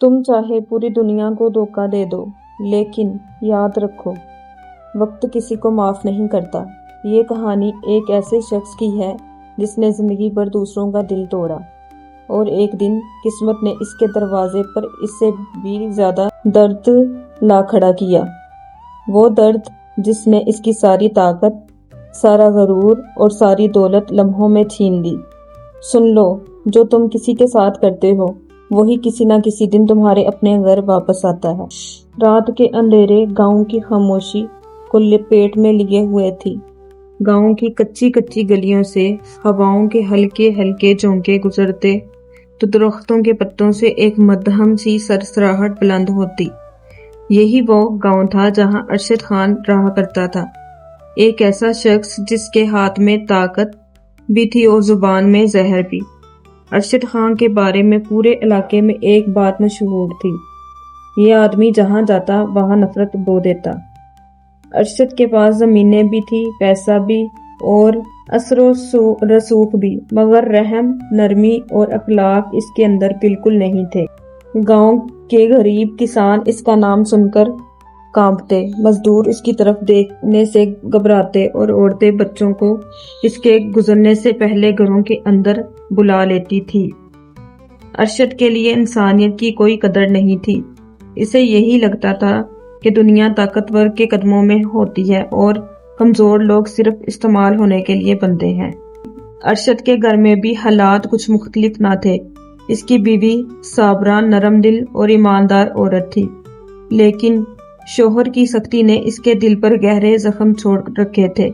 तुम चाहे पूरी दुनिया को धोखा दे दो, लेकिन याद रखो, वक्त किसी को माफ नहीं करता। ये कहानी एक ऐसे शख्स की है जिसने जिंदगी भर दूसरों का दिल तोड़ा और एक दिन किस्मत ने इसके दरवाजे पर इससे भी ज्यादा दर्द ला खड़ा किया। वो दर्द जिसने इसकी सारी ताकत, सारा गरूर और सारी दौलत लम्हों में छीन ली। सुन लो, जो तुम किसी के साथ करते हो वही किसी न किसी दिन तुम्हारे अपने घर वापस आता है। रात के अंधेरे गांव की खामोशी को लपेट में लिए हुए थी। गांव की कच्ची कच्ची गलियों से हवाओं के हल्के हल्के झोंके गुजरते तो दरख्तों के पत्तों से एक मध्यम सी सरसराहट बुलंद होती। यही वो गांव था जहां अरशद खान रहा करता था, एक ऐसा शख्स जिसके हाथ में ताकत भी थी और जुबान में जहर भी। अरशद खान के बारे में पूरे इलाके में एक बात मशहूर थी, ये आदमी जहां जाता वहां नफरत बो देता। अरशद के पास जमीनें भी थी, पैसा भी और असरो रसूख भी, मगर रहम, नरमी और अखलाक इसके अंदर बिल्कुल नहीं थे। गांव के गरीब किसान इसका नाम सुनकर कांपते, मजदूर इसकी तरफ देखने से घबराते और औरतें बच्चों को इसके गुजरने से पहले घरों के अंदर बुला लेती थी। अरशद के लिए इंसानियत की कोई कदर नहीं थी। इसे यही लगता था कि दुनिया ताकतवर के कदमों में होती है और कमजोर लोग सिर्फ इस्तेमाल होने के लिए बनते हैं। अरशद के घर में भी हालात कुछ मुख्तलिफ ना थे। इसकी बीवी साबरा, नरम दिल और ईमानदार औरत थी, लेकिन शोहर की सख्ती ने इसके दिल पर गहरे जख्म छोड़ रखे थे।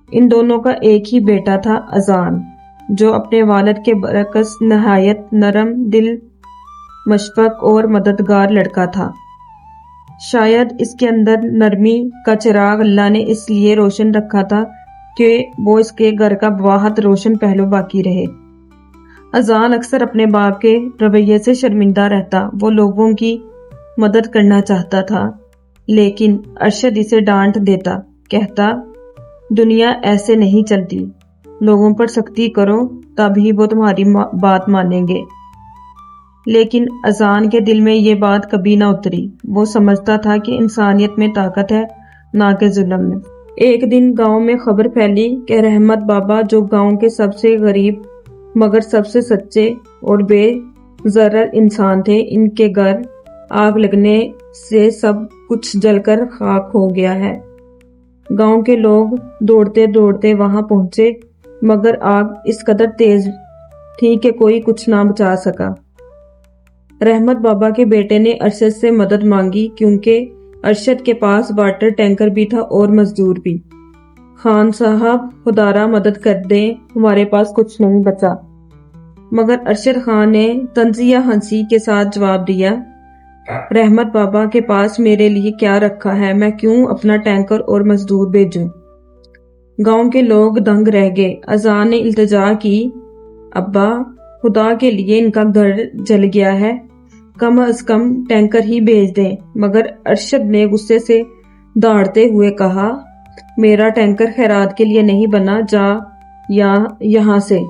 इन दोनों का एक ही बेटा था, अजान, जो अपने वालिद के बरकस नहायत नरम दिल, मशफक और मददगार लड़का था। शायद इसके अंदर नरमी का चिराग अल्लाह ने इसलिए रोशन रखा था कि वो इसके घर का वाहद रोशन पहलू बाकी रहे। अजान अक्सर अपने बाप के रवैये से शर्मिंदा रहता। वो लोगों की मदद करना चाहता था, लेकिन अरशद इसे डांट देता, कहता, दुनिया ऐसे नहीं चलती, लोगों पर सख्ती करो तभी वो तुम्हारी बात मानेंगे। लेकिन अजान के दिल में ये बात कभी ना उतरी। वो समझता था कि इंसानियत में ताकत है, ना कि जुल्म में। एक दिन गांव में खबर फैली कि रहमत बाबा, जो गांव के सबसे गरीब मगर सबसे सच्चे और बेज़रर इंसान थे, इनके घर आग लगने से सब कुछ जलकर खाक हो गया है। गांव के लोग दौड़ते दौड़ते वहां पहुंचे, मगर आग इस कदर तेज थी कि कोई कुछ ना बचा सका। रहमत बाबा के बेटे ने अरशद से मदद मांगी, क्योंकि अरशद के पास वाटर टैंकर भी था और मजदूर भी। खान साहब, खुदारा मदद कर दें, हमारे पास कुछ नहीं बचा। मगर अरशद खान ने तंजिया हंसी के साथ जवाब दिया, रहमत बाबा के पास मेरे लिए क्या रखा है, मैं क्यों अपना टैंकर और मजदूर भेजूं। गांव के लोग दंग रह गए। अजान ने इल्तिजा की, अब्बा, खुदा के लिए इनका घर जल गया है, कम अज कम टैंकर ही भेज दें। मगर अरशद ने गुस्से से दौड़ते हुए कहा, मेरा टैंकर खैरात के लिए नहीं बना, जा यहाँ से।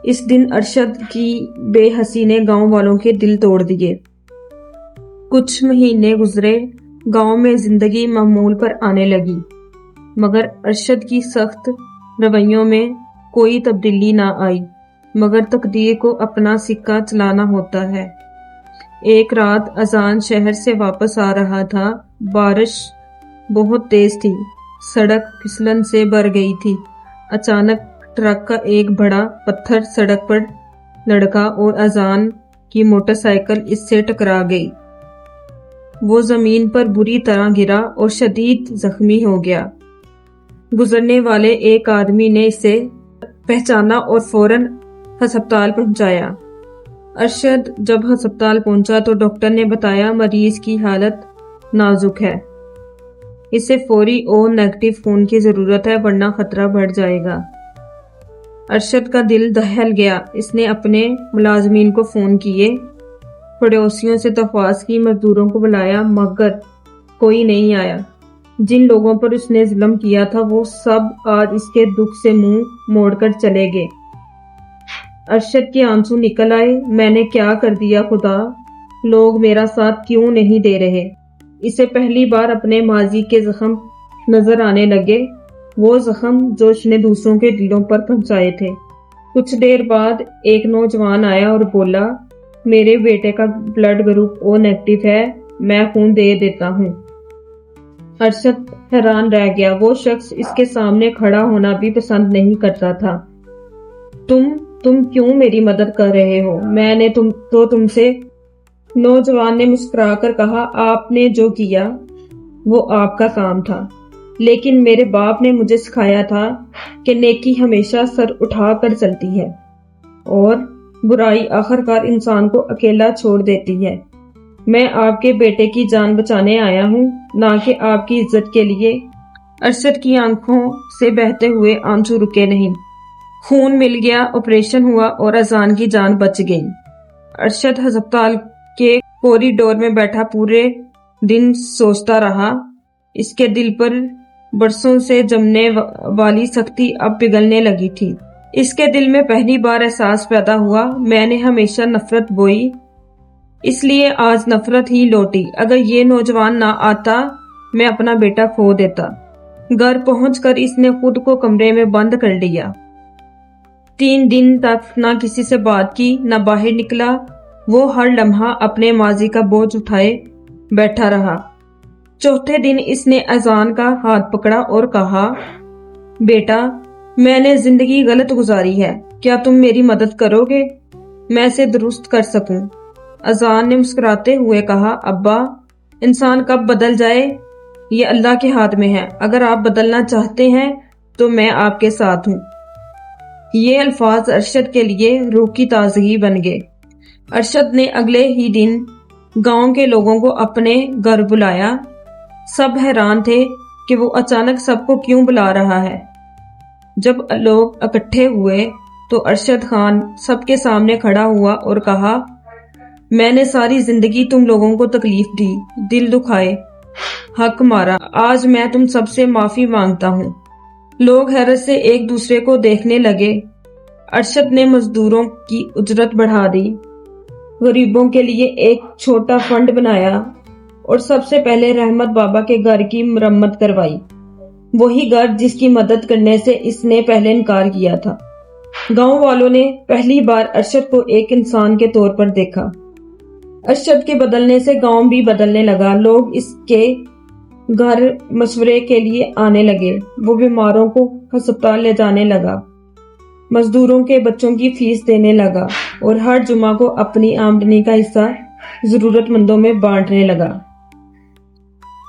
इस दिन अरशद की बेहसी ने गांव वालों के दिल तोड़ दिए। कुछ महीने गुजरे, गांव में जिंदगी मामूल पर आने लगी, मगर अरशद की सख्त रवैयों में कोई तब्दीली ना आई। मगर तकदीर को अपना सिक्का चलाना होता है। एक रात अजान शहर से वापस आ रहा था। बारिश बहुत तेज थी, सड़क फिसलन से भर गई थी। अचानक ट्रक का एक बड़ा पत्थर सड़क पर लड़का और अजान की मोटरसाइकिल इससे टकरा गई। वो जमीन पर बुरी तरह गिरा और शदीद जख्मी हो गया। गुजरने वाले एक आदमी ने इसे पहचाना और फौरन अस्पताल पहुंचाया। अरशद जब अस्पताल पहुंचा तो डॉक्टर ने बताया, मरीज की हालत नाजुक है, इसे फौरी और नेगेटिव खून की जरूरत है, वरना खतरा बढ़ जाएगा। अरशद का दिल दहल गया। इसने अपने मुलाजमीन को फोन किए, पड़ोसियों से दरख्वास्त की, मजदूरों को बुलाया, मगर कोई नहीं आया। जिन लोगों पर उसने जुल्म किया था वो सब आज इसके दुख से मुंह मोड़कर चले गए। ارشد کے آنسو نکل آئے۔ میں نے کیا کر دیا خدا؟ لوگ میرا ساتھ کیوں نہیں دے رہے؟ اسے پہلی بار اپنے ماضی کے زخم نظر آنے لگے، وہ زخم جو اس نے دوسروں کے دلوں پر پہنچائے تھے۔ کچھ دیر بعد ایک نوجوان آیا اور بولا، میرے بیٹے کا بلڈ گروپ او نیگیٹو ہے، میں خون دے دیتا ہوں۔ ارشد حیران رہ گیا، وہ شخص اس کے سامنے کھڑا ہونا بھی پسند نہیں کرتا تھا۔ تم کیوں میری مدد کر رہے ہو؟ میں نے تم سے، نوجوان نے مسکرا کر کہا، آپ نے جو کیا وہ آپ کا کام تھا، لیکن میرے باپ نے مجھے سکھایا تھا کہ نیکی ہمیشہ سر اٹھا کر چلتی ہے اور برائی آخرکار انسان کو اکیلا چھوڑ دیتی ہے۔ میں آپ کے بیٹے کی جان بچانے آیا ہوں، نہ کہ آپ کی عزت کے لیے۔ ارشد کی آنکھوں سے بہتے ہوئے آنسو رکے نہیں۔ خون مل گیا، آپریشن ہوا اور اذان کی جان بچ گئی۔ ارشد ہسپتال کے کوریڈور میں بیٹھا پورے دن سوچتا رہا۔ اس کے دل پر برسوں سے جمنے والی سختی اب پگھلنے لگی تھی۔ اس کے دل میں پہلی بار احساس پیدا ہوا، میں نے ہمیشہ نفرت بوئی، اس لیے آج نفرت ہی لوٹی۔ اگر یہ نوجوان نہ آتا، میں اپنا بیٹا کھو دیتا۔ گھر پہنچ کر اس نے خود کو کمرے میں بند کر لیا۔ 3 دن تک نہ کسی سے بات کی، نہ باہر نکلا۔ وہ ہر لمحہ اپنے ماضی کا بوجھ اٹھائے بیٹھا رہا۔ چوتھے دن اس نے اذان کا ہاتھ پکڑا اور کہا، بیٹا، میں نے زندگی غلط گزاری ہے، کیا تم میری مدد کرو گے؟ میں اسے درست کر سکوں۔ اذان نے مسکراتے ہوئے کہا، ابا، انسان کب بدل جائے یہ اللہ کے ہاتھ میں ہے، اگر آپ بدلنا چاہتے ہیں تو میں آپ کے ساتھ ہوں۔ یہ الفاظ ارشد کے لیے روح کی تازگی بن گئے۔ ارشد نے اگلے ہی دن گاؤں کے لوگوں کو اپنے گھر بلایا۔ سب حیران تھے کہ وہ اچانک سب کو کیوں بلا رہا ہے۔ جب لوگ اکٹھے ہوئے تو ارشد خان سب کے سامنے کھڑا ہوا اور کہا، میں نے ساری زندگی تم لوگوں کو تکلیف دی، دل دکھائے، حق مارا، آج میں تم سب سے معافی مانگتا ہوں۔ لوگ حیرت سے ایک دوسرے کو دیکھنے لگے۔ ارشد نے مزدوروں کی اجرت بڑھا دی، غریبوں کے لیے ایک چھوٹا فنڈ بنایا اور سب سے پہلے رحمت بابا کے گھر کی مرمت کروائی، وہی گھر جس کی مدد کرنے سے اس نے پہلے انکار کیا تھا۔ گاؤں والوں نے پہلی بار ارشد کو ایک انسان کے طور پر دیکھا۔ ارشد کے بدلنے سے گاؤں بھی بدلنے لگا، لوگ اس کے گھر مشورے کے لیے آنے لگے، وہ بیماروں کو ہسپتال لے جانے لگا، مزدوروں کے بچوں کی فیس دینے لگا اور ہر جمعہ کو اپنی آمدنی کا حصہ ضرورت مندوں میں بانٹنے لگا۔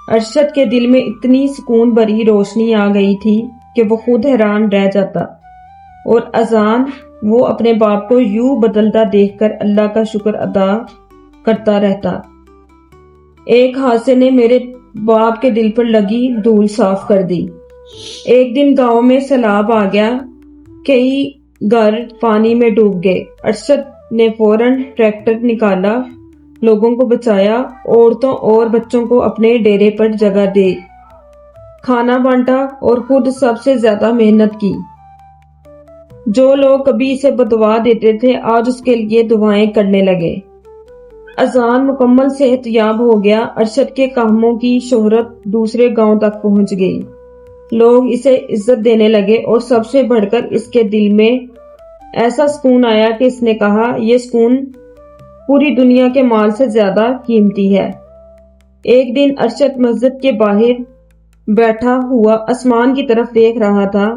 ارشد کے دل میں اتنی سکون بھری روشنی آ گئی تھی کہ وہ خود حیران رہ جاتا اور اذان وہ اپنے باپ کو یوں بدلتا دیکھ کر اللہ کا شکر ادا کرتا رہتا۔ ایک حادثے نے میرے باپ کے دل پر لگی دھول صاف کر دی۔ ایک دن گاؤں میں سیلاب آ گیا، کئی گھر پانی میں ڈوب گئے۔ ارشد نے فوراً ٹریکٹر نکالا، لوگوں کو بچایا، عورتوں اور بچوں کو اپنے ڈیرے پر جگہ دے، کھانا بانٹا اور خود سب سے زیادہ محنت کی۔ جو لوگ کبھی اسے بددعا دیتے تھے آج اس کے لیے دعائیں کرنے لگے۔ اذان مکمل صحت یاب ہو گیا۔ ارشد کے کاموں کی شہرت دوسرے گاؤں تک پہنچ گئی، لوگ اسے عزت دینے لگے اور سب سے بڑھ کر اس کے دل میں ایسا سکون آیا کہ اس نے کہا، یہ سکون پوری دنیا کے مال سے زیادہ قیمتی ہے۔ ایک دن ارشد مسجد کے باہر بیٹھا ہوا آسمان کی طرف دیکھ رہا تھا۔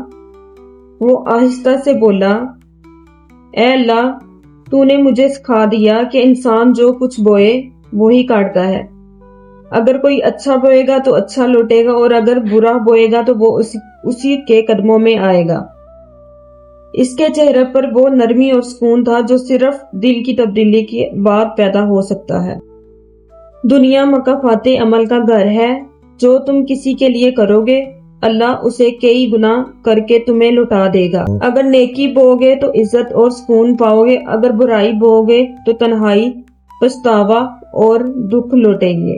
وہ آہستہ سے بولا، اے اللہ، تو نے مجھے سکھا دیا کہ انسان جو کچھ بوئے وہی کاٹتا ہے۔ اگر کوئی اچھا بوئے گا تو اچھا لوٹے گا اور اگر برا بوئے گا تو وہ اسی کے قدموں میں آئے گا۔ اس کے چہرے پر وہ نرمی اور سکون تھا جو صرف دل کی تبدیلی کے بعد پیدا ہو سکتا ہے۔ دنیا مکافات عمل کا گھر ہے، جو تم کسی کے لیے کرو گے اللہ اسے کئی گنا کر کے تمہیں لوٹا دے گا۔ اگر نیکی بو گے تو عزت اور سکون پاؤ گے، اگر برائی بو گے تو تنہائی، پچھتاوا اور دکھ لوٹیں گے۔